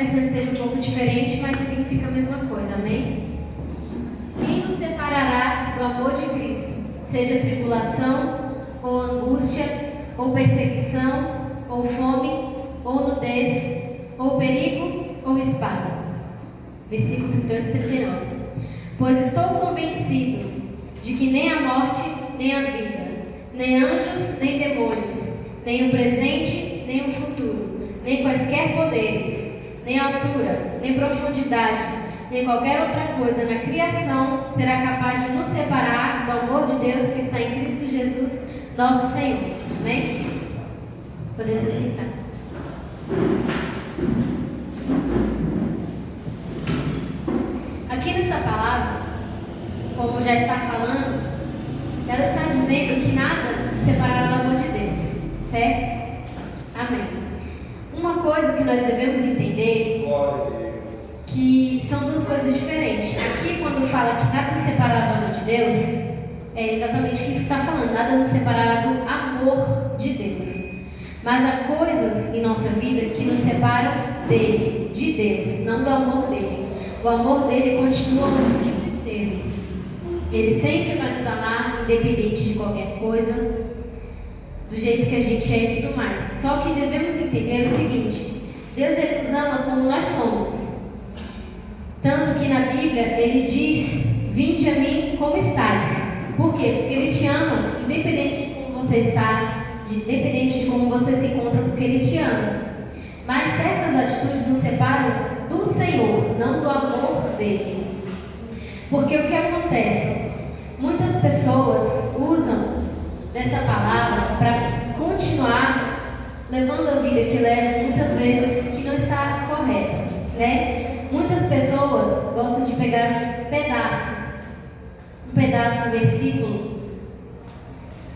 esteja um pouco diferente, mas significa a mesma coisa, amém? Quem nos separará do amor de Cristo? Seja tribulação, ou angústia, ou perseguição, ou fome, ou nudez, ou perigo, ou espada. Versículo 38 e 39. Pois estou convencido de que nem a morte, nem a vida, nem anjos, nem demônios, nem o presente, nem o futuro, nem quaisquer poderes, nem altura, nem profundidade, nem qualquer outra coisa na criação será capaz de nos separar do amor de Deus que está em Cristo Jesus, nosso Senhor. Amém? Podemos sentar. Aqui nessa palavra, como já está falando, ela está dizendo que nada nos separará do amor de Deus, certo? Amém. Uma coisa que nós devemos entender, que são duas coisas diferentes. Aqui, quando fala que nada nos separará do amor de Deus, é exatamente isso que está falando, nada nos separará do amor de Deus. Mas há coisas em nossa vida que nos separam dele, de Deus, não do amor dele. O amor dele continua onde sempre esteve. Ele sempre vai nos amar, independente de qualquer coisa, do jeito que a gente é e tudo mais. Só que devemos entender o seguinte: Deus ele nos ama como nós somos. Tanto que na Bíblia ele diz: vinde a mim como estáis. Por quê? Porque ele te ama, independente de como você está, independente de como você se encontra, porque ele te ama. Mas certas atitudes nos separam do Senhor, não do amor dele. Porque o que acontece? Muitas pessoas usam dessa palavra para continuar levando a vida que leva muitas vezes que não está correta, né? Muitas pessoas gostam de pegar um pedaço do versículo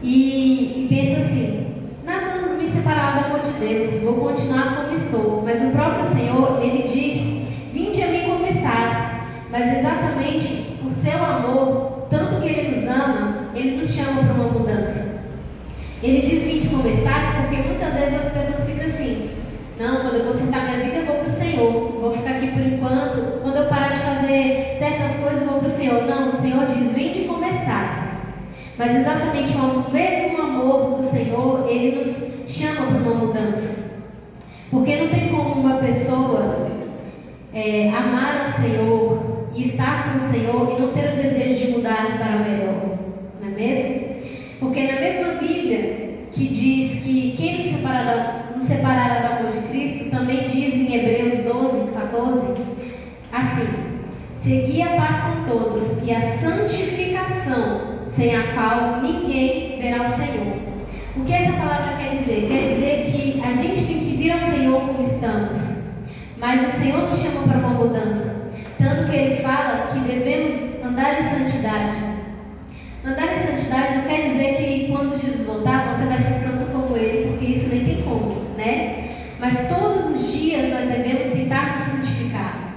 e pensa assim: nada nos me separará do amor de Deus, vou continuar como estou. Mas o próprio Senhor, ele diz: vinde a mim como estás. Mas exatamente por seu amor, tanto que ele nos ama, ele nos chama para uma mudança. Ele diz: vinde como estás, porque muitas vezes as pessoas ficam assim: não, quando eu consertar minha vida eu vou para o Senhor, vou ficar aqui por enquanto, quando eu parar de fazer certas coisas eu vou para o Senhor. Não, o Senhor diz: vinde como estás. Mas exatamente o mesmo amor do Senhor, ele nos chama para uma mudança. Porque não tem como uma pessoa amar o Senhor e estar com o Senhor e não ter o desejo de mudar para melhor, não é mesmo? Porque na mesma Bíblia que diz que quem nos separará do amor de Cristo, também diz em Hebreus 12, 14, assim: segui a paz com todos e a santificação, sem a qual ninguém verá o Senhor. O que essa palavra quer dizer? Quer dizer que a gente tem que vir ao Senhor como estamos, mas o Senhor nos chama para uma mudança. Tanto que ele fala que devemos andar em santidade. Andar em santidade não quer dizer que quando Jesus voltar você vai ser santo como ele, porque isso nem tem como, né? Mas todos os dias nós devemos tentar nos santificar.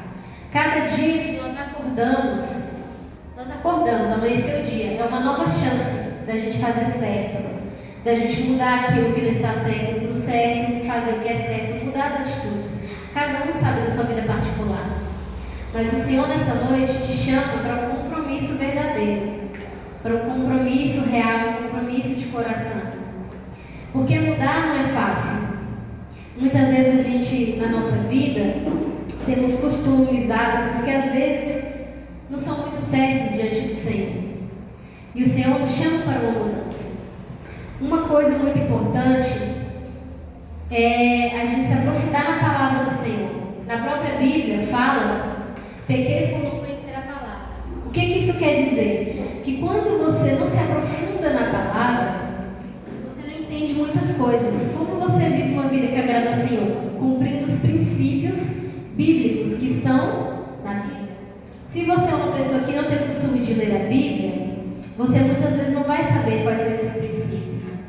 Cada dia que nós acordamos, amanheceu o dia, é uma nova chance da gente fazer certo, da gente mudar aquilo que não está certo para o certo, fazer o que é certo, mudar as atitudes. Cada um sabe da sua vida particular. Mas o Senhor nessa noite te chama para um compromisso verdadeiro, para um compromisso real, um compromisso de coração. Porque mudar não é fácil. Muitas vezes a gente, na nossa vida, temos costumes, hábitos que às vezes não são muito certos diante do Senhor. E o Senhor nos chama para uma mudança. Uma coisa muito importante é a gente se aprofundar na palavra do Senhor. Na própria Bíblia fala: pequeis por não conhecer a palavra. O que isso quer dizer? Que quando você não se aprofunda na palavra, você não entende muitas coisas. Como você vive uma vida que agrada ao Senhor? Cumprindo os princípios bíblicos que estão na Bíblia. Se você é uma pessoa que não tem o costume de ler a Bíblia, você muitas vezes não vai saber quais são esses princípios.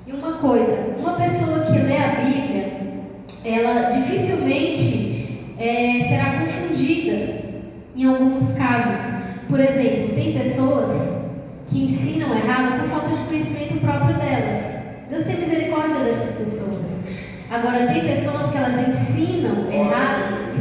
E uma coisa, uma pessoa que lê a Bíblia, ela dificilmente será confundida em alguns casos. Por exemplo, tem pessoas que ensinam errado por falta de conhecimento próprio delas. Deus tem misericórdia dessas pessoas. Agora, tem pessoas que elas ensinam errado e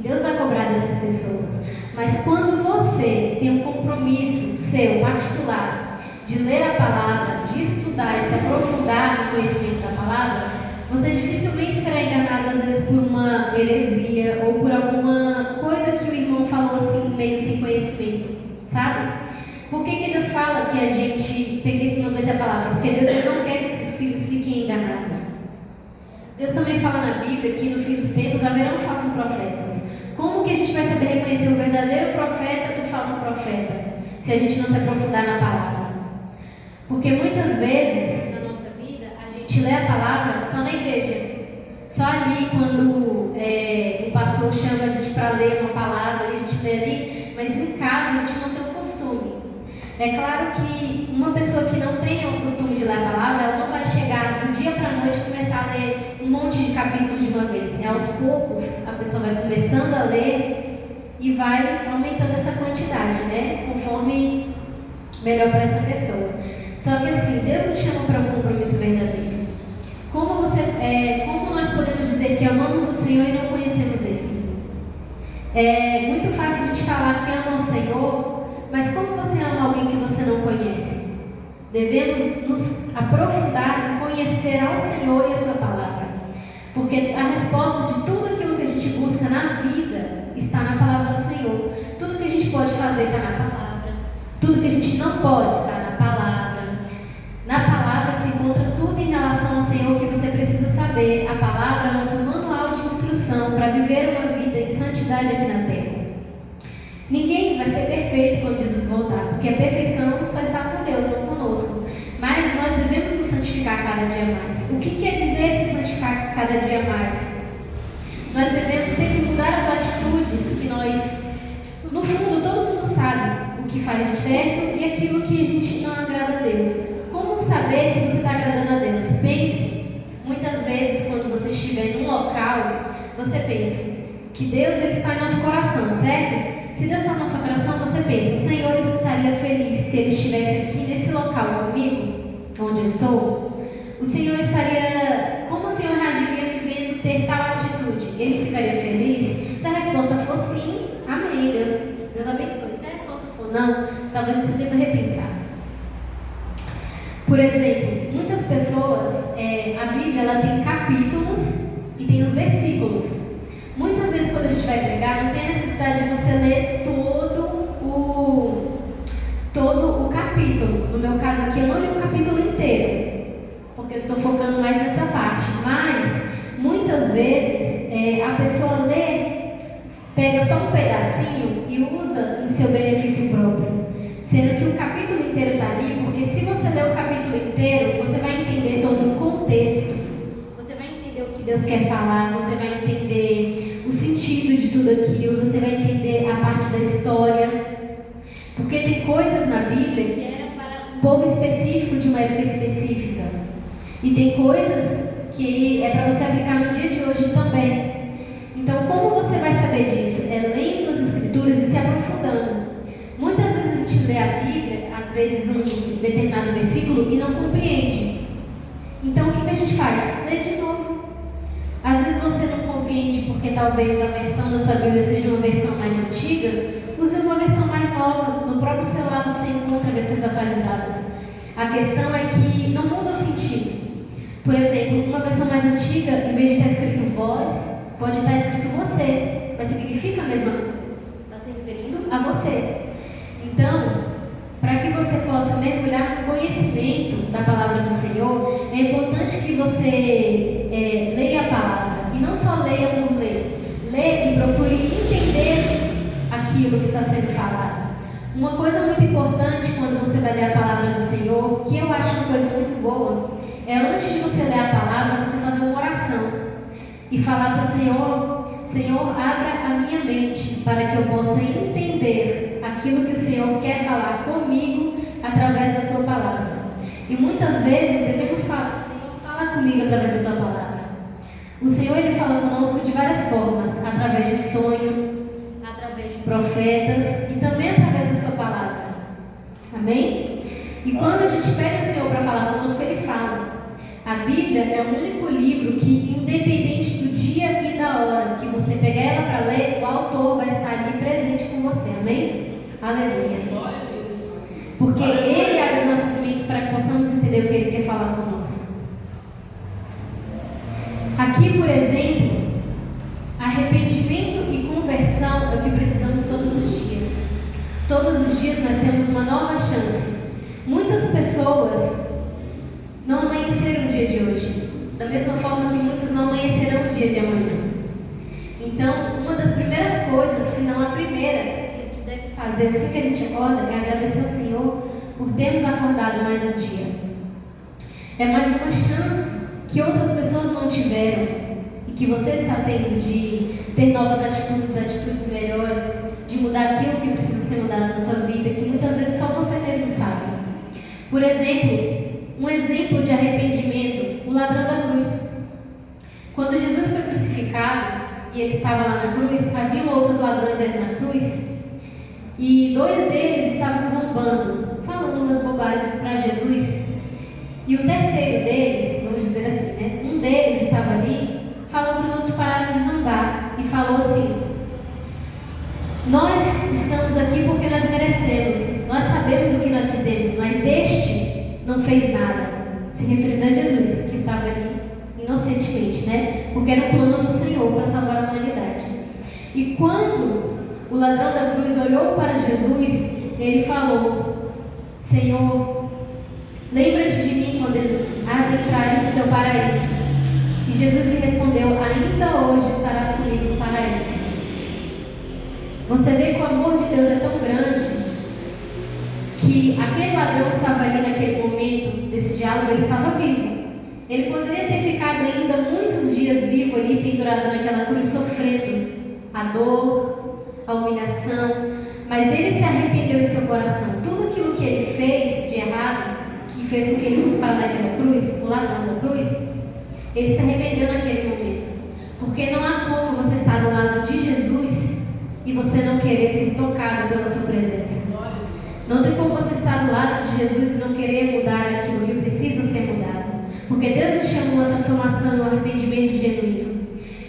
Deus vai cobrar dessas pessoas. Mas quando você tem um compromisso seu, particular, de ler a palavra, de estudar e se aprofundar no conhecimento da palavra, você dificilmente será enganado às vezes por uma heresia ou por alguma coisa que o irmão falou assim, meio sem conhecimento, sabe? Por que Deus fala que a gente tem que estudar essa palavra? Porque Deus não quer que seus filhos fiquem enganados. Deus também fala na Bíblia que no fim dos tempos haverão falsos profetas. Como que a gente vai saber reconhecer o verdadeiro profeta do falso profeta, se a gente não se aprofundar na palavra? Porque muitas vezes, na nossa vida, a gente lê a palavra só na igreja. Só ali, quando o pastor chama a gente para ler uma palavra, a gente lê ali, mas em casa a gente não tem o costume. É claro que uma pessoa que não tem o costume de ler a palavra, ela não vai chegar do dia para a noite e começar a ler um monte de capítulos de uma vez. Aos poucos, a pessoa vai começando a ler e vai aumentando essa quantidade, né? Conforme melhor para essa pessoa. Só que assim, Deus nos chama para um compromisso verdadeiro. Como nós podemos dizer que amamos o Senhor e não conhecemos Ele? É muito fácil a gente falar que ama o Senhor, mas como você ama alguém que você não conhece? Devemos nos aprofundar em conhecer ao Senhor e a sua palavra. Porque a resposta de tudo aquilo que a gente busca na vida está na palavra do Senhor. Tudo que a gente pode fazer está na palavra. Tudo que a gente não pode está na palavra. Na palavra se encontra tudo em relação ao Senhor que você precisa saber. A palavra é nosso manual de instrução para viver uma vida de santidade aqui na terra. Ninguém vai ser perfeito quando Jesus voltar, porque a perfeição só está com Deus, não conosco. Mas nós devemos nos santificar cada dia mais. O que quer dizer se santificar cada dia mais? Nós devemos sempre mudar as atitudes que nós, no fundo, todo mundo sabe o que faz de certo e aquilo que a gente não agrada a Deus. Como saber se você está agradando a Deus? Pense, muitas vezes quando você estiver num local, você pensa que Deus ele está em nosso coração, certo? Se Deus está no nosso coração, você pensa, o Senhor estaria feliz se Ele estivesse aqui nesse local comigo, onde eu estou? O Senhor estaria, como o Senhor reagiria me vendo ter tal atitude? Ele ficaria feliz? Se a resposta for sim, amém, Deus abençoe. Se a resposta for não, talvez você deva repensar. Por exemplo, muitas pessoas, a Bíblia ela tem capítulos e tem os versículos. Muitas vezes quando a gente vai pregar, não tem a necessidade de você ler todo o capítulo. No meu caso aqui, eu não li o capítulo inteiro, porque eu estou focando mais nessa parte. Mas, muitas vezes, a pessoa lê, pega só um pedacinho e usa em seu benefício próprio. Sendo que o capítulo inteiro está ali, porque se você ler o capítulo inteiro, você vai entender todo o contexto. Você vai entender o que Deus quer falar, você vai entender o sentido de tudo aquilo, você vai entender a parte da história. Porque tem coisas na Bíblia que eram para um povo específico de uma época específica. E tem coisas que é para você aplicar no dia de hoje também. Então, como você vai saber disso? É lendo as Escrituras e se aprofundando. Muitas vezes a gente lê a Bíblia, às vezes um determinado versículo, e não compreende. Então, o que a gente faz? Lê de novo. Às vezes você não compreende porque talvez a versão da sua Bíblia seja uma versão mais antiga. Use uma versão mais nova. No próprio celular você encontra versões atualizadas. A questão é que não muda o sentido. Por exemplo, uma versão mais antiga, em vez de estar escrito vós, pode estar escrito você. Mas significa a mesma coisa. Está se referindo a você. Então, para que você possa mergulhar no conhecimento da palavra do Senhor, é importante que você leia a palavra. E não só leia por ler. Leia e procure entender aquilo que está sendo falado. Uma coisa muito importante quando você vai ler a palavra do Senhor, que eu acho uma coisa muito boa, é antes de você ler a palavra, você fazer uma oração e falar para o Senhor: Senhor, abra a minha mente para que eu possa entender aquilo que o Senhor quer falar comigo através da tua palavra. E muitas vezes devemos falar: Senhor, fala comigo através da tua palavra. O Senhor ele fala conosco de várias formas, através de sonhos, através de profetas e também através da sua palavra. Amém? E quando a gente pede ao Senhor para falar conosco, Ele fala. A Bíblia é o único livro que, independente do dia e da hora que você pegar ela para ler, o autor vai estar ali presente com você, amém? Aleluia. Porque Ele abre nossas mentes para que possamos entender o que Ele quer falar conosco. Aqui, por exemplo, arrependimento e conversão é o que precisamos todos os dias. Todos os dias nós temos uma nova chance. Muitas pessoas não amanheceram o dia de hoje, da mesma forma que muitas não amanhecerão o dia de amanhã. Então, uma das primeiras coisas, se não a primeira, que a gente deve fazer assim que a gente acorda, é agradecer ao Senhor por termos acordado mais um dia. É mais uma chance que outras pessoas não tiveram e que você está tendo de ter novas atitudes melhores, de mudar aquilo que precisa ser mudado na sua vida, que muitas vezes só você mesmo sabe. Por exemplo, um exemplo de arrependimento, o ladrão da cruz. Quando Jesus foi crucificado e ele estava lá na cruz, haviam outros ladrões ali na cruz, e 2 deles estavam zombando, falando umas bobagens para Jesus, e o terceiro deles, vamos dizer assim, né? Um deles estava ali, falou para os outros pararem de zombar, e falou assim: nós estamos aqui porque nós merecemos, nós sabemos o que nós fizemos, mas este não fez nada, se referindo a Jesus, que estava ali inocentemente, né? Porque era o plano do Senhor para salvar a humanidade. E quando o ladrão da cruz olhou para Jesus, ele falou: Senhor, lembra-te de mim quando adentrares o teu paraíso. E Jesus lhe respondeu: ainda hoje estarás comigo no paraíso. Você vê que o amor de Deus é tão grande que aquele ladrão estava ali naquele momento desse diálogo, ele estava vivo. Ele poderia ter ficado ainda muitos dias vivo ali, pendurado naquela cruz, sofrendo a dor, a humilhação, mas ele se arrependeu em seu coração. Tudo aquilo que ele fez de errado, que fez com que ele fosse parar naquela cruz, o ladrão da cruz, ele se arrependeu naquele momento. Porque não há como você estar do lado de Jesus e você não querer ser tocado pela sua presença. Não tem como você estar do lado de Jesus e não querer mudar aquilo que precisa ser mudado. Porque Deus nos chamou a transformação, um arrependimento genuíno.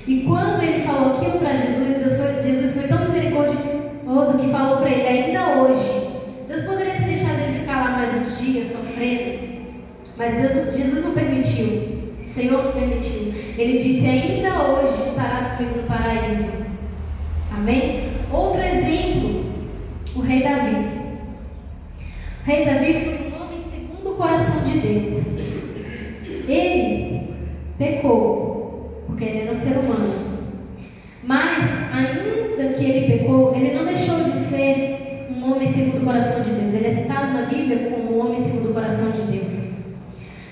E quando ele falou aquilo para Jesus, Jesus foi tão misericordioso que falou para ele: ainda hoje. Deus poderia ter deixado ele ficar lá mais uns dias sofrendo, mas Jesus não permitiu. O Senhor não permitiu. Ele disse: ainda hoje estarás comigo no paraíso. Amém? Outro exemplo, o rei Davi. O rei Davi foi um homem segundo o coração de Deus. Ele pecou, porque ele era um ser humano. Mas, ainda que ele pecou, ele não deixou de ser um homem segundo o coração de Deus. Ele é citado na Bíblia como um homem segundo o coração de Deus.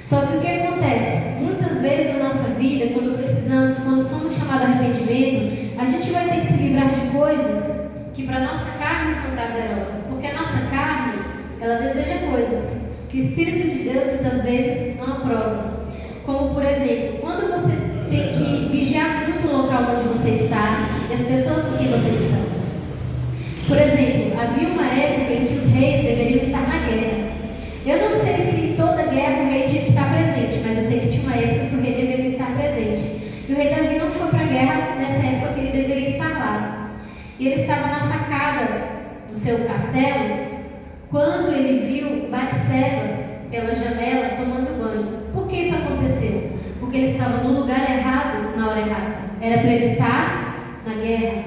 Só que o que acontece? Muitas vezes na nossa vida, quando somos chamados a arrependimento, a gente vai ter que se livrar de coisas que para a nossa carne são prazerosas. Porque a nossa carne, ela deseja coisas que o Espírito de Deus, às vezes, não aprova. Como, por exemplo, quando você tem que vigiar muito o local onde você está e as pessoas com quem você está. Por exemplo, havia uma época em que os reis deveriam estar na guerra. Eu não sei se toda guerra o rei tinha que estar presente, mas eu sei que tinha uma época que o rei deveria estar presente. E o rei Davi não foi para a guerra nessa época que ele deveria estar lá. E ele estava na sacada do seu castelo quando ele viu Batseba pela janela tomando banho. Por que isso aconteceu? Porque ele estava no lugar errado, na hora errada. Era para ele estar na guerra.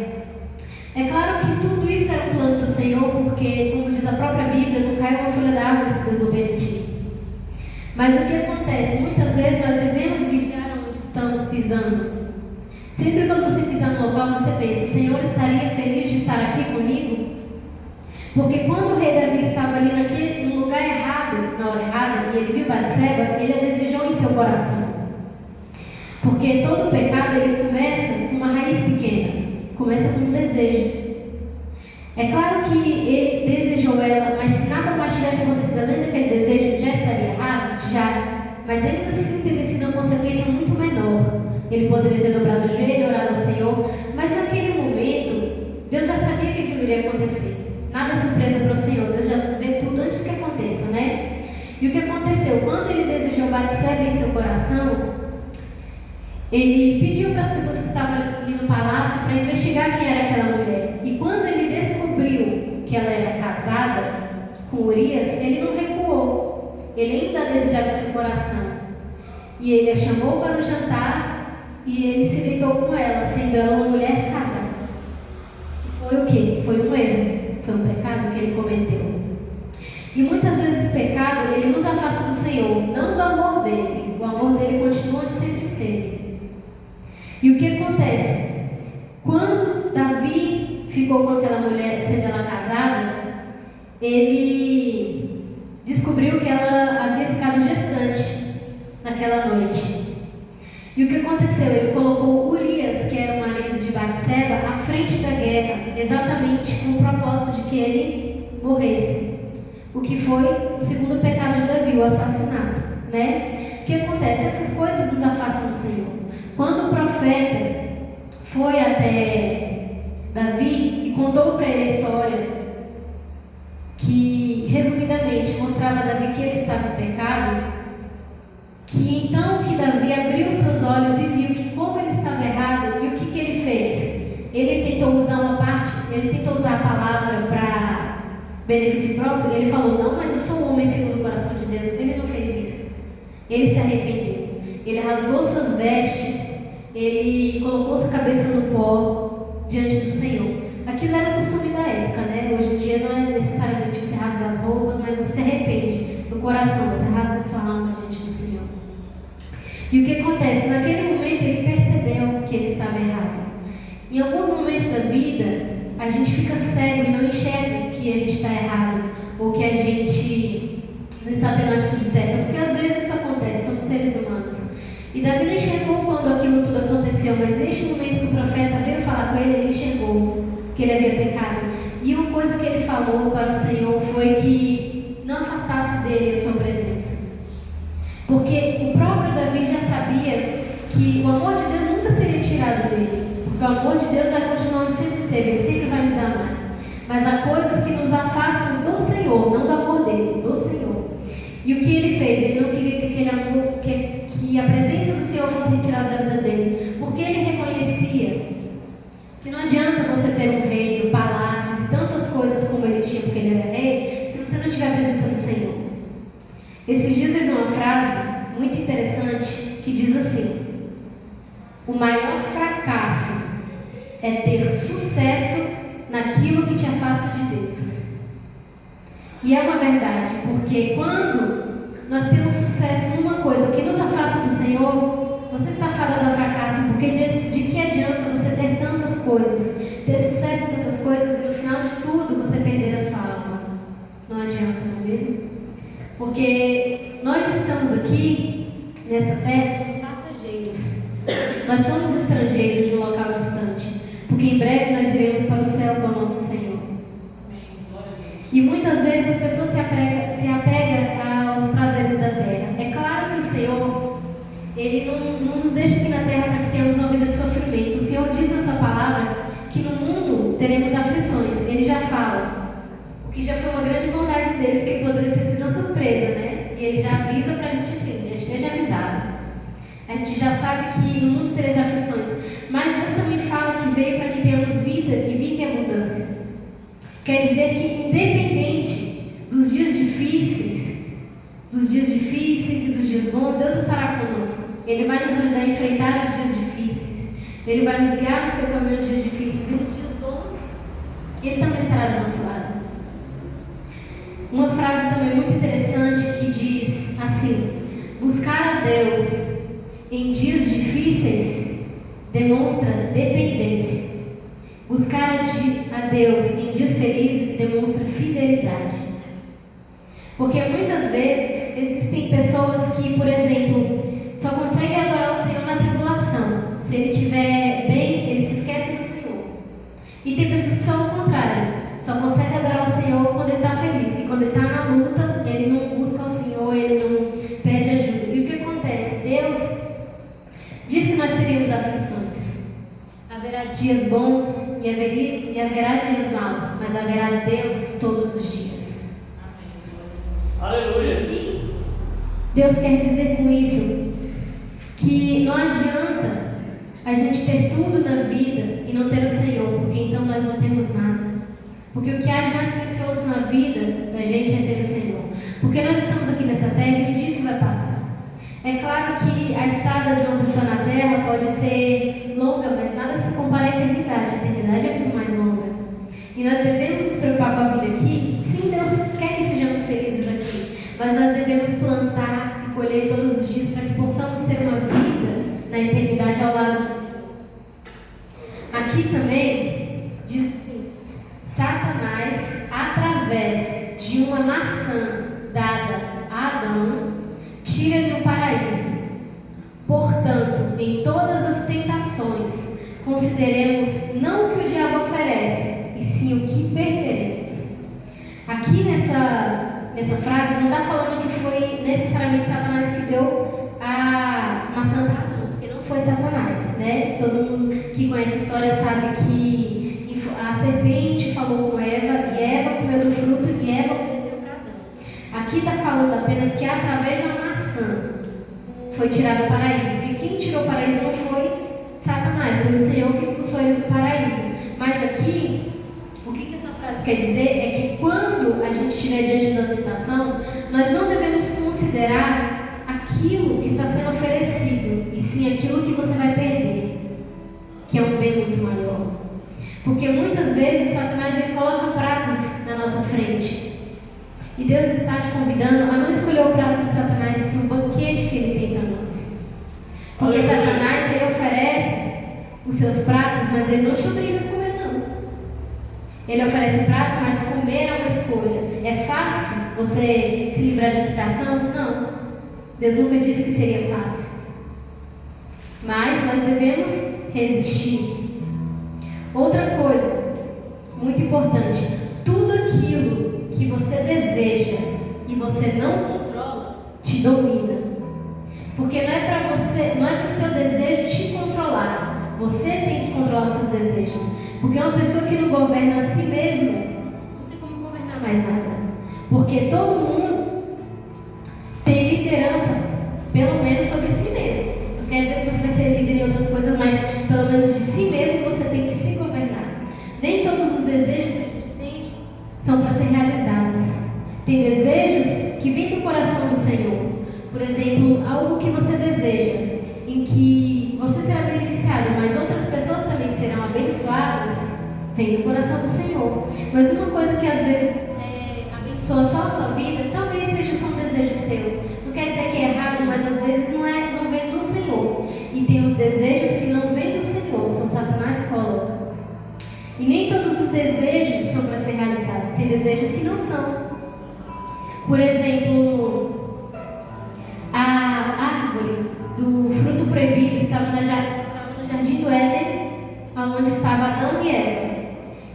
É claro que tudo isso era o plano do Senhor, porque, como diz a própria Bíblia, não cai uma folha da árvore se Deus não permitir. Mas o que acontece? Muitas vezes nós devemos vigiar onde estamos pisando. Sempre quando você pisar no local, você pensa: o Senhor estaria feliz de estar aqui comigo? Porque quando o rei Davi estava ali no lugar errado, na hora errada, e ele viu Batseba, ele a desejou em seu coração. Porque todo pecado, ele começa com uma raiz pequena, começa com um desejo. É claro que ele desejou ela, mas se nada mais tivesse acontecido além daquele desejo, já estaria errado? Já. Mas ainda assim teria sido uma consequência muito menor. Ele poderia ter dobrado o joelho, orado ao Senhor, mas naquele momento, Deus já sabia que aquilo iria acontecer. Nada é surpresa para o Senhor, Deus já vê tudo antes que aconteça, né? E o que aconteceu? Quando ele desejou Batseba em seu coração, ele pediu para as pessoas que estavam ali no palácio para investigar quem era aquela mulher. que ela era casada com Urias, ele não recuou. Ele ainda desejava seu coração. E ele a chamou para o jantar e ele se deitou com ela, sendo ela uma mulher casada. Foi o quê? Foi um erro. Foi um pecado que ele cometeu. E muitas vezes o pecado, ele nos afasta do Senhor, não do amor dele. O amor dele continua de sempre ser. E o que acontece? Quando Davi ficou com aquela mulher, sendo ela casada, ele descobriu que ela havia ficado gestante naquela noite. E o que aconteceu? Ele colocou Urias, que era o marido de Batseba, à frente da guerra, exatamente com o propósito de que ele morresse. O que foi o segundo pecado de Davi, o assassinato, né? O que acontece? Essas coisas nos afastam do Senhor. Quando o profeta foi até Davi e contou para ele a história, que resumidamente mostrava a Davi que ele estava em pecado, que então que Davi abriu seus olhos e viu que como ele estava errado, e o que ele fez? Ele tentou usar a palavra para benefício próprio. Ele falou: não, mas eu sou um homem segundo o coração de Deus. Ele não fez isso. Ele se arrependeu. Ele rasgou suas vestes, ele colocou sua cabeça no pó diante do Senhor. Aquilo era o costume da época, né? Hoje em dia não é necessariamente você rasgar as roupas, mas você se arrepende no coração, você rasga a sua alma diante do Senhor. E o que acontece? Naquele momento ele percebeu que ele estava errado. Em alguns momentos da vida, a gente fica cego e não enxerga que a gente está errado, ou que a gente não está tendo a atitude certa, porque às vezes isso acontece, somos seres humanos. E Davi não enxergou quando aquilo tudo aconteceu, mas neste momento que o profeta veio falar com ele enxergou que ele havia pecado. E uma coisa que ele falou para o Senhor foi que não afastasse dele a sua presença. Porque o próprio Davi já sabia que o amor de Deus nunca seria tirado dele. Porque o amor de Deus vai continuar onde sempre esteve, ele sempre vai nos amar. Mas há coisas que nos afastam do Senhor, não do amor dele, do Senhor. E o que ele fez? Ele não queria que aquele amor, que a presença do Senhor fosse retirada da vida dele. Porque ele reconhecia que não adianta você ter um reino, palácios e tantas coisas como ele tinha, porque ele era rei, se você não tiver a presença do Senhor. Esses dias eu vi uma frase muito interessante que diz assim: o maior fracasso é ter sucesso naquilo que te afasta de Deus. E é uma verdade, porque quando nós temos sucesso numa coisa que nos afasta do Senhor, você está fadado ao fracasso, porque de que adianta você ter tantas coisas, ter sucesso em tantas coisas e no final de tudo você perder a sua alma? Não adianta, não é mesmo? Porque nós estamos aqui nessa terra como passageiros. Nós somos estrangeiros de um local distante, porque em breve nós iremos para o céu com o nosso Senhor. E muitas vezes as pessoas se apegam aos prazeres da terra. É claro que o Senhor, Ele não nos deixa aqui na terra para que tenhamos uma vida de sofrimento. O Senhor diz na sua palavra que no mundo teremos aflições. Ele já fala, o que já foi uma grande vontade dele, porque poderia ter sido uma surpresa, né? E Ele já avisa para a gente assim, a gente esteja avisado. A gente já sabe que no mundo teremos aflições. Mas Deus também fala que veio para que tenhamos vida e vida em abundância. Quer dizer que independente dos dias difíceis e dos dias bons, Deus estará conosco. Ele vai nos ajudar a enfrentar os dias difíceis. Ele vai nos guiar no seu caminho nos dias difíceis. E nos dias bons, Ele também estará do nosso lado. Uma frase também muito interessante que diz assim: buscar a Deus em dias difíceis demonstra dependência. Buscar a Deus em dias felizes demonstra fidelidade. Porque muitas vezes existem pessoas que, por exemplo, só conseguem adorar o Senhor na tribulação. Se ele estiver bem, ele se esquece do Senhor. E tem pessoas que são o contrário. Só conseguem adorar o Senhor quando ele está feliz. E quando ele está na luta, ele não busca o Senhor, ele não pede ajuda. E o que acontece? Deus diz que nós teríamos aflições. Haverá dias bons e haverá dias maus, mas haverá Deus todos os dias. Aleluia! E Deus quer dizer com isso que não adianta a gente ter tudo na vida e não ter o Senhor, porque então nós não temos nada. Porque o que há de mais precioso na vida da gente é ter o Senhor. Porque nós estamos aqui nessa terra e um dia isso vai passar. É claro que a estrada de uma pessoa na terra pode ser longa, mas nada se compara à eternidade. A eternidade é muito mais longa. E nós devemos nos preocupar com a vida aqui. Sim, Deus quer que sejamos felizes aqui. Mas nós devemos plantar e colher todos os dias para que possamos ter uma vida na eternidade ao lado do Senhor. Aqui também diz assim: Satanás, através de uma maçã dada a Adão, tira-lhe o paraíso. Portanto, em todas as tentações, consideremos não o que o diabo oferece, e sim o que perderemos. Aqui nessa frase não está falando que foi necessariamente Satanás que deu a maçã para Adão, porque não foi Satanás, né? Todo mundo que conhece a história sabe que a serpente falou com Eva, e Eva comeu do fruto, e Eva ofereceu para Adão. Aqui está falando apenas que através de uma maçã foi tirado o paraíso, porque quem tirou o paraíso não foi Satanás, foi o Senhor que expulsou eles do paraíso. Mas aqui, o que essa frase quer dizer é que quando a gente estiver diante da tentação, nós não devemos considerar aquilo que está sendo oferecido, e sim aquilo que você vai perder, que é um bem muito maior. Porque muitas vezes Satanás ele coloca pratos na nossa frente. E Deus está te convidando a não escolher o prato de Satanás, e sim o banquete que ele tem para nós. Porque Satanás ele oferece os seus pratos, mas ele não te obriga a comer, não. Ele oferece prato, mas comer é uma escolha. É fácil você se livrar de tentação? Não. Deus nunca disse que seria fácil. Mas nós devemos resistir. Outra coisa muito importante: tudo aquilo que você deseja e você não controla, te domina. Porque não é para o seu desejo te controlar. Você tem que controlar seus desejos. Porque uma pessoa que não governa a si mesma, não tem como governar mais nada. Porque todo mundo tem liderança, pelo menos sobre si mesmo. Não quer dizer que você vai ser líder em outras coisas, mas pelo menos de si mesmo você tem que se governar. Nem todos os desejos que a gente sente são para ser realizados. Tem desejos que vêm do coração do Senhor. Por exemplo, algo que você deseja, em que você será beneficiado, mas outras pessoas também serão abençoadas, vem do coração do Senhor. Mas uma coisa que às vezes abençoa só a sua vida, talvez seja só um desejo seu. Não quer dizer que é errado, mas às vezes não vem do Senhor. E tem os desejos que não vêm do Senhor, são Satanás que coloca. E nem todos os desejos são para ser realizados, tem desejos que não são. Por exemplo, a árvore do fruto proibido estava no jardim do Éden, onde estava Adão e Eva.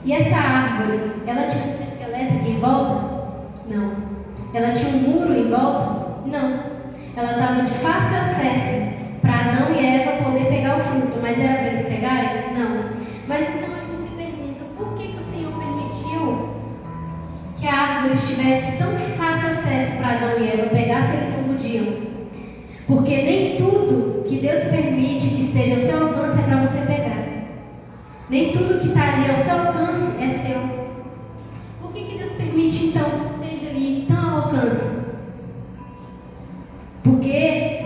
E essa árvore, ela tinha um cerco elétrico em volta? Não. Ela tinha um muro em volta? Não. Ela estava de fácil acesso para Adão e Eva poder pegar o fruto, mas era para eles pegarem? Não. Mas então a gente se pergunta, por que o Senhor permitiu que a árvore estivesse tão fácil acesso para Adão e Eva pegar se eles não podiam? Porque nem tudo que Deus permite que esteja ao seu alcance é para você pegar. Nem tudo que está ali ao seu alcance é seu. Por que Deus permite então que esteja ali tão ao alcance? Porque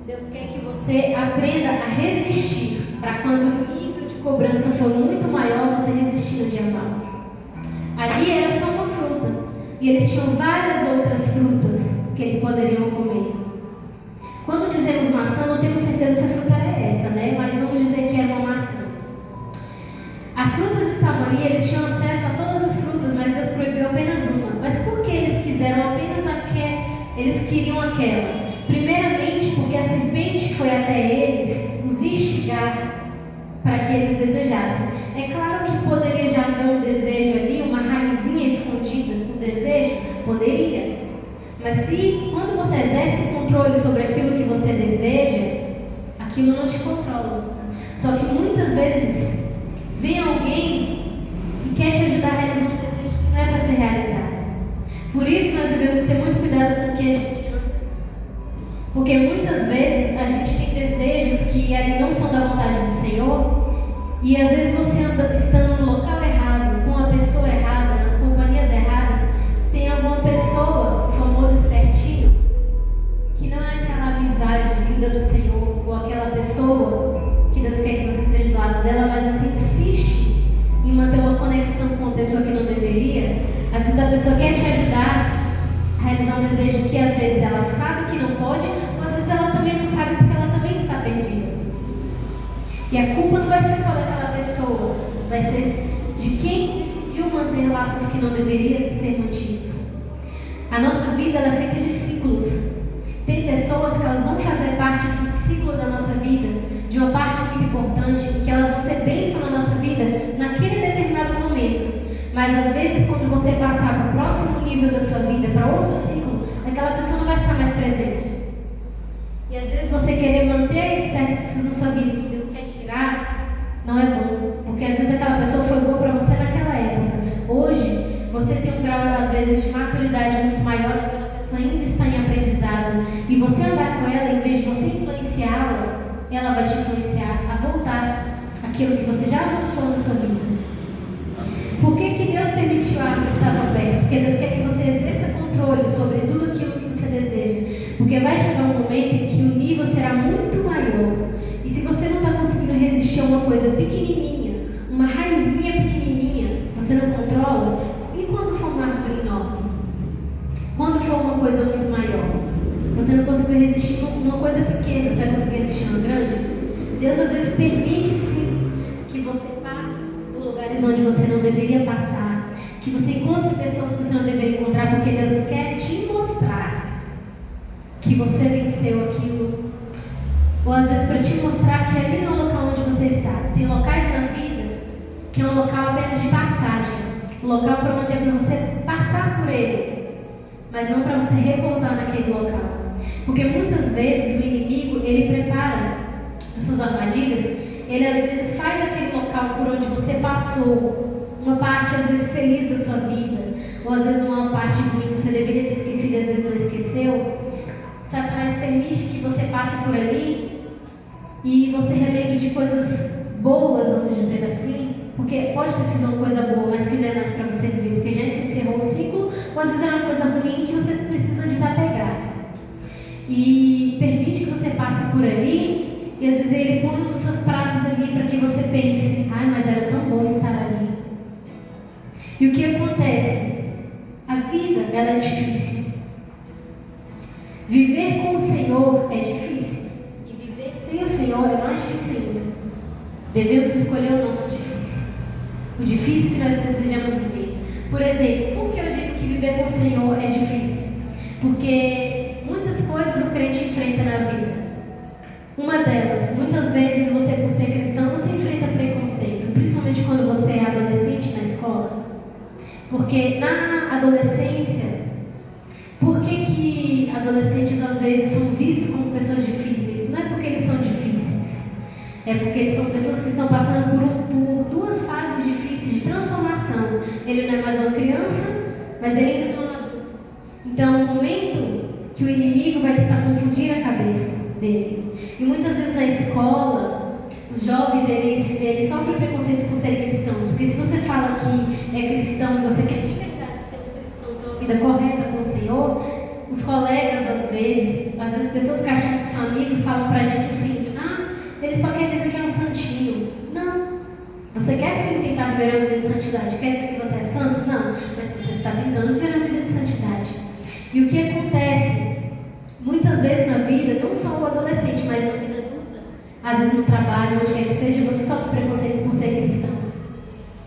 Deus quer que você aprenda a resistir, para quando o nível de cobrança for muito maior, você resistir no dia mau. Ali era só uma fruta, e eles tinham várias outras frutas que eles poderiam comer. Quando dizemos maçã, não temos certeza se a fruta era essa, né? Mas vamos dizer que era uma maçã. As frutas estavam ali, eles tinham acesso a todas as frutas, mas Deus proibiu apenas uma. Mas por que eles quiseram apenas aquela? Eles queriam aquela. Primeiramente, porque a serpente foi até eles os instigar para que eles desejassem. É claro que poderia já haver um desejo ali, uma raizinha escondida, um desejo, poderia. Mas se, quando você exerce controle sobre aquilo que você deseja, aquilo não te controla. Só que muitas vezes vem alguém e quer te ajudar a realizar um desejo que não é para ser realizado. Por isso nós devemos ter muito cuidado com o que a gente anda. Porque muitas vezes a gente tem desejos que ali não são da vontade do Senhor, e às vezes você anda estando no local errado, com a pessoa errada, sabe que não pode, ou às vezes ela também não sabe porque ela também está perdida. E a culpa não vai ser só daquela pessoa, vai ser de quem decidiu manter laços que não deveriam ser mantidos. A nossa vida ela é feita de ciclos. Tem pessoas que elas vão fazer parte de um ciclo da nossa vida, de uma parte muito importante, que elas vão ser bênção na nossa vida naquele determinado momento. Mas às vezes, quando você passar para o próximo nível da sua vida, para outro ciclo, aquela pessoa não vai estar mais presente. E às vezes você querer manter certas pessoas na sua vida que Deus quer tirar, não é bom. Porque às vezes aquela pessoa foi boa para você naquela época. Hoje, você tem um grau, às vezes, de maturidade muito maior, aquela pessoa ainda está em aprendizado. E você andar com ela, em vez de você influenciá-la, ela vai te influenciar a voltar aquilo que você já avançou na sua vida. Por que Deus permitiu a árvore estar tão perto? Porque Deus quer que você exerça controle sobre tudo aquilo que você deseja. Porque vai chegar um momento em que o nível será muito maior. E se você não está conseguindo resistir a uma coisa pequenininha, uma raizinha pequenininha, você não controla, e quando for uma árvore enorme? Quando for uma coisa muito maior? Você não conseguiu resistir a uma coisa pequena, você vai conseguir resistir a uma grande? Deus às vezes permite sim que você passe por lugares onde você não deveria passar, que você encontre pessoas que você não deveria encontrar, porque Deus quer te mostrar que você venceu aquilo, ou às vezes para te mostrar que ali não é o local onde você está. Tem locais na vida que é um local apenas de passagem, um local para onde é para você passar por ele, mas não para você repousar naquele local. Porque muitas vezes o inimigo, ele prepara as suas armadilhas, ele às vezes faz aquele local por onde você passou, uma parte às vezes feliz da sua vida, ou às vezes uma parte ruim que você deveria ter esquecido e às vezes não esqueceu. Satanás permite que você passe por ali e você relembre de coisas boas, vamos dizer assim, porque pode ter sido uma coisa boa, mas que não é mais para você viver, porque já se encerrou o ciclo, ou às vezes é uma coisa ruim que você precisa desapegar. E permite que você passe por ali, e às vezes ele põe os seus pratos ali para que você pense, ai, mas era tão bom estar ali. E o que acontece? A vida, ela é difícil. Viver com o Senhor é difícil. E viver sem o Senhor é mais difícil ainda. Devemos escolher o nosso difícil. O difícil que nós desejamos viver. Por exemplo, por que eu digo que viver com o Senhor é difícil? Porque muitas coisas o crente enfrenta na vida. Uma delas, muitas vezes você, por ser cristão, você enfrenta preconceito. Principalmente quando você é adolescente na escola. Porque na adolescência, por que adolescentes às vezes são vistos como pessoas difíceis? Não é porque eles são difíceis, é porque eles são pessoas que estão passando por duas fases difíceis de transformação. Ele não é mais uma criança, mas ele ainda não é um adulto. Então, é um momento que o inimigo vai tentar confundir a cabeça dele. E muitas vezes na escola, os jovens eles sofrem preconceito por serem cristãos. Porque se você fala que é cristão e você quer de verdade ser um cristão, ter uma vida correta com o Senhor, os colegas às vezes pessoas que acham que são amigos falam pra gente assim, ele só quer dizer que é um santinho. Não. Você quer sim tentar viver uma vida de santidade. Quer dizer que você é santo? Não. Mas você está tentando viver uma vida de santidade. E o que acontece? Muitas vezes na vida, não só o adolescente, mas na vida adulta, às vezes no trabalho, onde quer que seja, você sofre preconceito por ser cristão.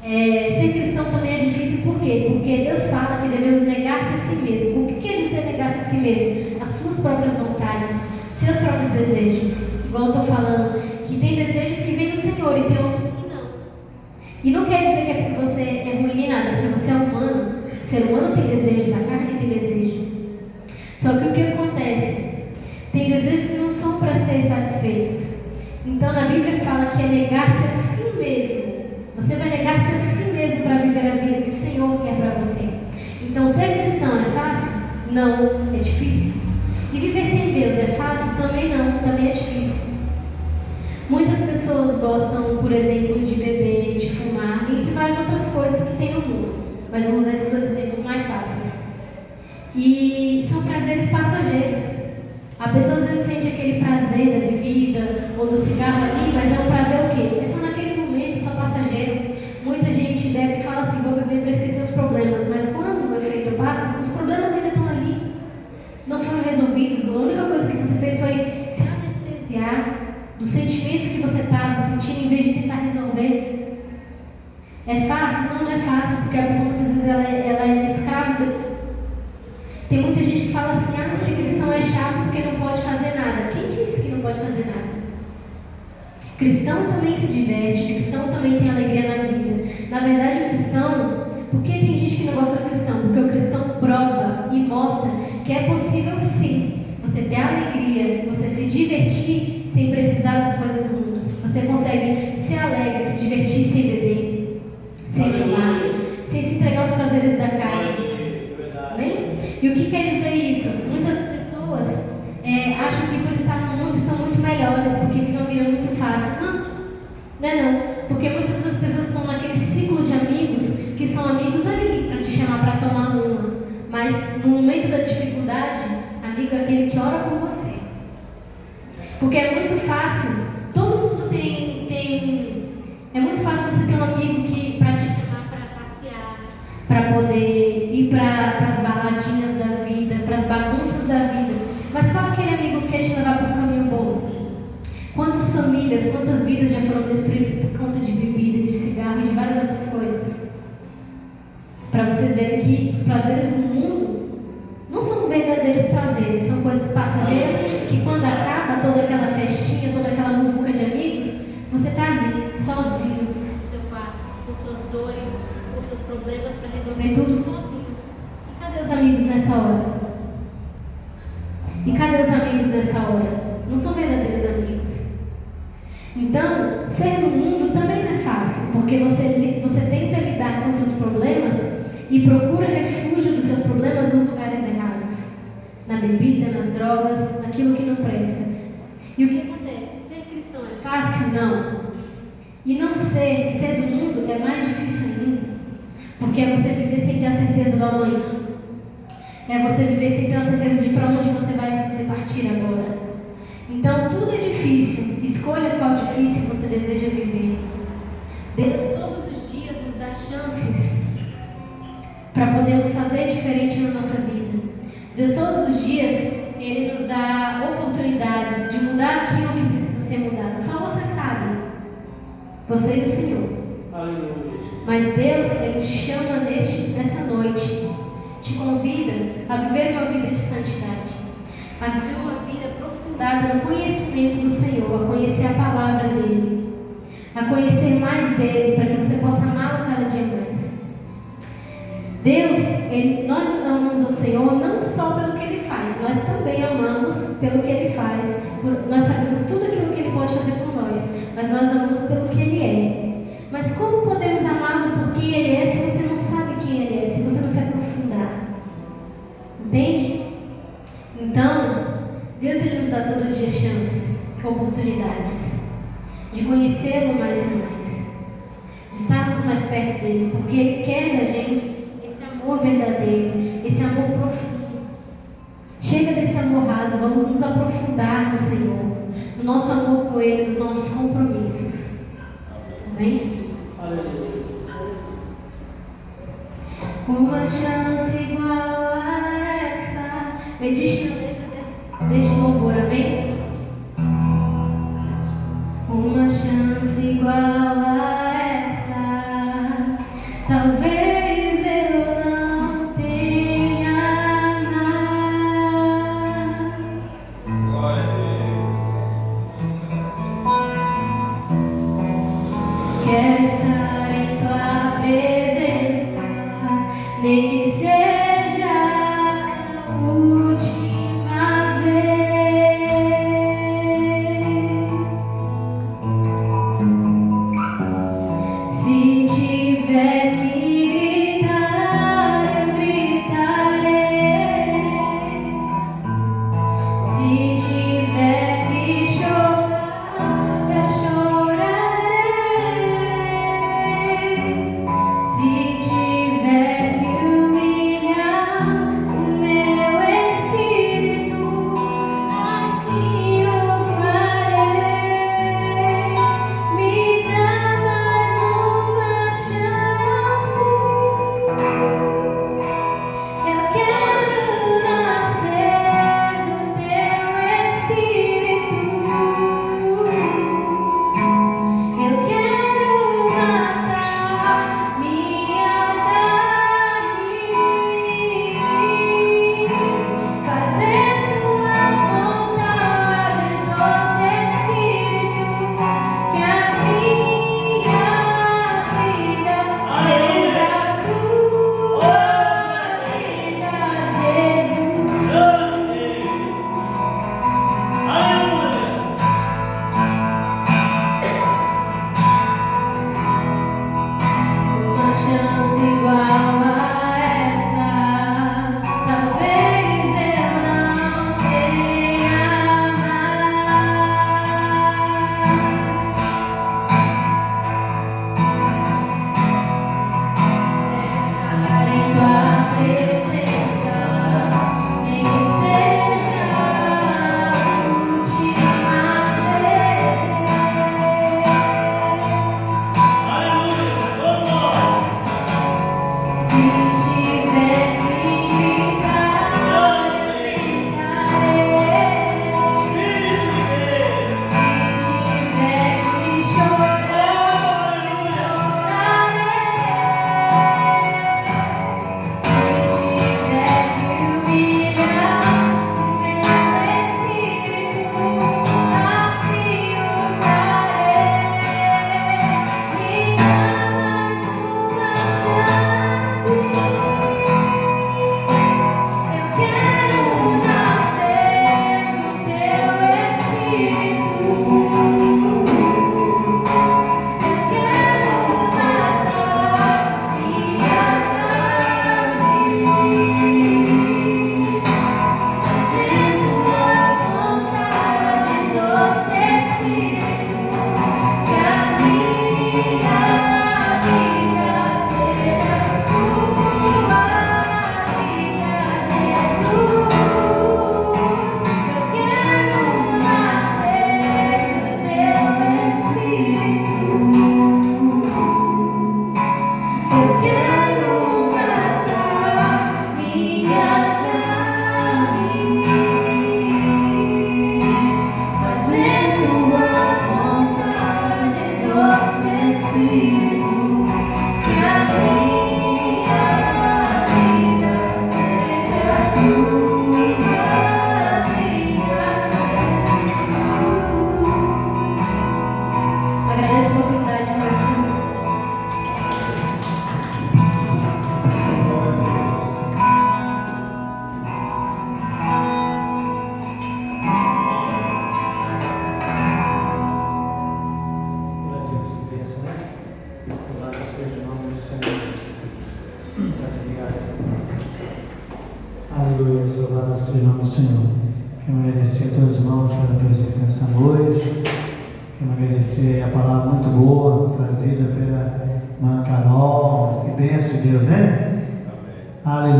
Ser cristão também é difícil, por quê? Porque Deus fala que devemos negar-se a si mesmo. O que quer dizer negar-se a si mesmo? As suas próprias vontades, seus próprios desejos. Igual eu estou falando, que tem desejos que vêm do Senhor e tem outros que não. E não quer dizer que é porque você é ruim nem nada, porque você é humano. O ser humano tem desejos, a carne tem desejo. Só que o que acontece? Tem desejos que não são para ser satisfeitos. Então na Bíblia fala que é negar-se a si mesmo. Você vai negar-se a si mesmo para viver a vida que o Senhor quer para você. Então ser cristão é fácil? Não, é difícil. E viver sem Deus é fácil? Também não, também é difícil. Muitas pessoas gostam, por exemplo, de beber, de fumar, entre várias outras coisas que tem no mundo. Mas vamos usar esses dois exemplos mais fáceis. E são prazeres passageiros. A pessoa às vezes sente aquele prazer da bebida ou do cigarro ali, mas é um prazer o quê? É só naquele momento, só passageiro. Muita gente bebe e fala assim, vou beber para esquecer os problemas. Mas quando o efeito passa, os problemas ainda estão ali. Não foram resolvidos. É fácil? Não é fácil, porque a pessoa muitas vezes ela é escrava. Tem muita gente que fala assim, ser cristão é chato porque não pode fazer nada. Quem disse que não pode fazer nada? Cristão também se diverte, cristão também tem alegria na vida. Na verdade, o cristão, por que tem gente que não gosta do cristão? Porque o cristão prova e mostra que é possível sim você ter alegria, você se divertir sem precisar das coisas do mundo. Você consegue ser alegre, se divertir sem beber, sem fumar, sem se entregar aos prazeres da carne. Amém? E o que quer dizer isso? Muitas pessoas acham que por estar no mundo estão muito melhores, porque vivem uma vida muito fácil. Não é não. Porque muitas das pessoas estão naquele ciclo de amigos que são amigos ali para te chamar para tomar uma. Mas no momento da dificuldade, amigo é aquele que ora por você. Porque é muito fácil, todo mundo tem é muito fácil você ter um amigo que para te chamar para passear, para poder ir para as baladinhas da vida, para as bagunças da vida. Mas qual é aquele amigo que quer te levar para o caminho bom? Quantas famílias, quantas vidas já foram destruídas por conta de bebida, de cigarro e de várias outras coisas? Para vocês verem que os prazeres do mundo não são verdadeiros prazeres, são coisas passageiras que quando acaba toda aquela festinha, toda aquela muvuca de amigos, você está ali, sozinho, no seu quarto, com suas dores, com seus problemas para resolver tudo sozinho. E cadê os amigos nessa hora? E cadê os amigos nessa hora? Não são verdadeiros amigos. Então, ser do mundo também não é fácil, porque você tenta lidar com seus problemas e procura refúgio dos seus problemas nos lugares errados. Na bebida, nas drogas, naquilo que não presta. E o que acontece? Ser cristão é fácil? Não. E não ser do mundo é mais difícil ainda. Porque é você viver sem ter a certeza do amanhã. É você viver sem ter a certeza de para onde você vai se você partir agora. Então tudo é difícil. Escolha qual difícil você deseja viver. Deus todos os dias nos dá chances para podermos fazer diferente na nossa vida. Deus todos os dias Ele nos dá oportunidades de mudar aquilo que precisa ser mudado. Só você sabe. Você e o Senhor. Aleluia. Mas Deus, Ele te chama nessa noite, te convida a viver uma vida de santidade, a viver uma vida aprofundada no conhecimento do Senhor, a conhecer a palavra dEle, a conhecer mais dEle, para que você possa amá-lo cada dia mais. Deus, nós amamos o Senhor não só pelo que Ele faz, nós também amamos pelo que Ele faz. Nós sabemos tudo aquilo que Ele pode fazer por nós, mas nós amamos pelo que Ele é. Mas como podemos amá-lo por quem Ele é se você não sabe quem Ele é, se você não se aprofundar? Entende? Então, Deus Ele nos dá todo dia chances, oportunidades de conhecê-lo mais e mais, de estarmos mais perto dEle, porque Ele quer da gente esse amor verdadeiro, esse amor profundo. Chega desse amor raso, vamos nos aprofundar no Senhor, no nosso amor com Ele, nos nossos compromissos. Amém? Aleluia. Uma chance igual a essa. Medite na letra deste louvor, amém? Uma chance igual a essa. Talvez eu não tenha mais. Glória a Deus. Quero estar em tua presença, nem que seja a última vez. Se tiver que gritar, eu gritarei. Se tiver que chorar, eu chorarei. Se tiver que humilhar o meu espírito, assim eu farei. Me dá mais uma chance. seja o Senhor. Quero agradecer a todos os irmãos pela presença nessa noite. Quero agradecer a palavra muito boa trazida pela irmã Carol. Que bênção de Deus, né? Amém. Aleluia.